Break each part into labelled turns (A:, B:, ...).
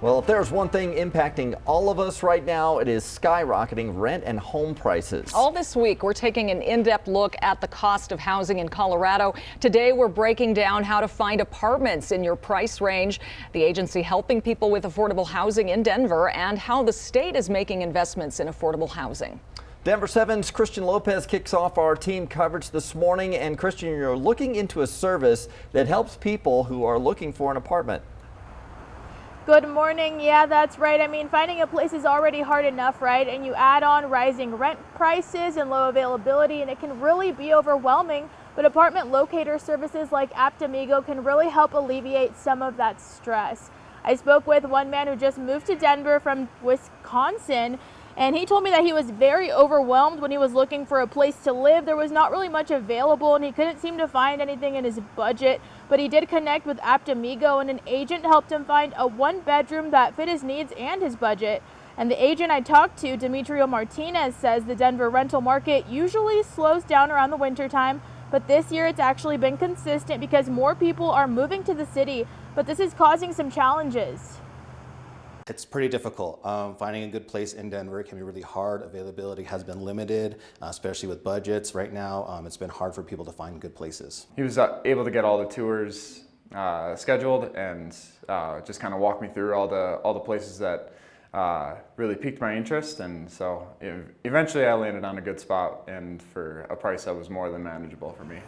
A: Well, if there's one thing impacting all of us right now, it is skyrocketing rent and home prices.
B: All this week, we're taking an in-depth look at the cost of housing in Colorado. Today, we're breaking down how to find apartments in your price range, the agency helping people with affordable housing in Denver, and how the state is making investments in affordable housing.
A: Denver 7's Christian Lopez kicks off our team coverage this morning. And Christian, you're looking into a service that helps people who are looking for an apartment.
C: Good morning. Yeah, that's right. I mean, finding a place is already hard enough, right? And you add on rising rent prices and low availability, and it can really be overwhelming. But apartment locator services like Aptamigo can really help alleviate some of that stress. I spoke with one man who just moved to Denver from Wisconsin, and he told me that he was very overwhelmed when he was looking for a place to live. There was not really much available, and he couldn't seem to find anything in his budget. But he did connect with Aptamigo, and an agent helped him find a one-bedroom that fit his needs and his budget. And the agent I talked to, Demetrio Martinez, says the Denver rental market usually slows down around the wintertime, but this year it's actually been consistent because more people are moving to the city. But this is causing some challenges.
D: It's pretty difficult. Finding a good place in Denver can be really hard. Availability has been limited, especially with budgets right now. It's been hard for people to find good places.
E: He was able to get all the tours scheduled and just kind of walk me through all the places that really piqued my interest, and so eventually I landed on a good spot and for a price that was more than manageable for me.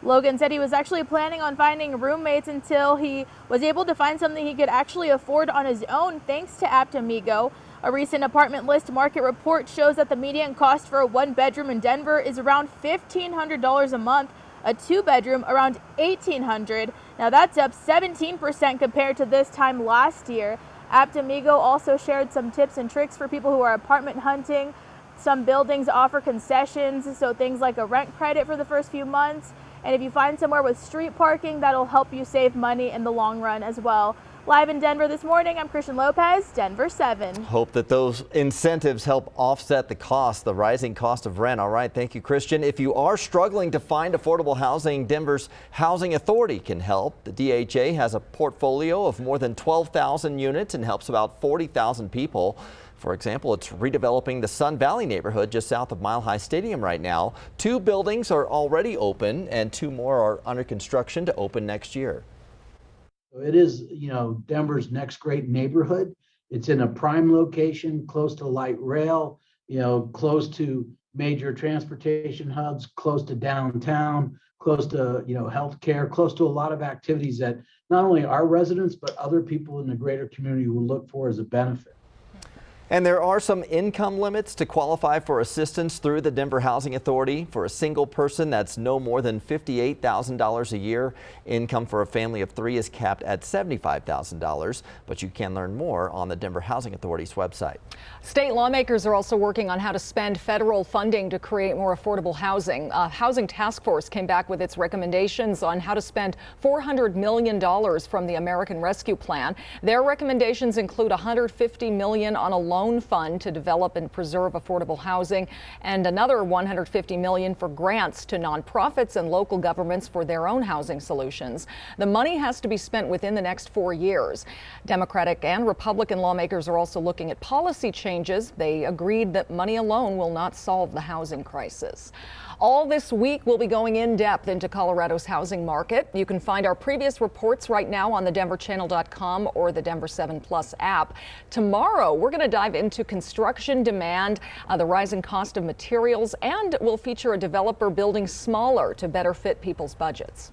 C: Logan said he was actually planning on finding roommates until he was able to find something he could actually afford on his own thanks to Aptamigo. A recent apartment list market report shows that the median cost for a one-bedroom in Denver is around $1,500 a month, a two-bedroom around $1,800. Now that's up 17% compared to this time last year. Aptamigo also shared some tips and tricks for people who are apartment hunting. Some buildings offer concessions, so things like a rent credit for the first few months. And if you find somewhere with street parking, that'll help you save money in the long run as well. Live in Denver this morning, I'm Christian Lopez, Denver 7.
A: Hope that those incentives help offset the rising cost of rent. All right, thank you, Christian. If you are struggling to find affordable housing, Denver's Housing Authority can help. The DHA has a portfolio of more than 12,000 units and helps about 40,000 people. For example, it's redeveloping the Sun Valley neighborhood just south of Mile High Stadium right now. 2 buildings are already open and 2 more are under construction to open next year.
F: It is, Denver's next great neighborhood. It's in a prime location, close to light rail, close to major transportation hubs, close to downtown, close to, healthcare, close to a lot of activities that not only our residents, but other people in the greater community will look for as a benefit.
A: And there are some income limits to qualify for assistance through the Denver Housing Authority. For a single person, that's no more than $58,000 a year. Income for a family of 3 is capped at $75,000, but you can learn more on the Denver Housing Authority's website.
B: State lawmakers are also working on how to spend federal funding to create more affordable housing. A housing task force came back with its recommendations on how to spend $400 million from the American Rescue Plan. Their recommendations include $150 million on a loan fund to develop and preserve affordable housing, and another $150 million for grants to nonprofits and local governments for their own housing solutions. The money has to be spent within the next 4 years. Democratic and Republican lawmakers are also looking at policy changes. They agreed that money alone will not solve the housing crisis. All this week, we'll be going in depth into Colorado's housing market. You can find our previous reports right now on the denverchannel.com or the Denver 7 Plus app. Tomorrow, we're going to dive into construction demand, the rising cost of materials, and we'll feature a developer building smaller to better fit people's budgets.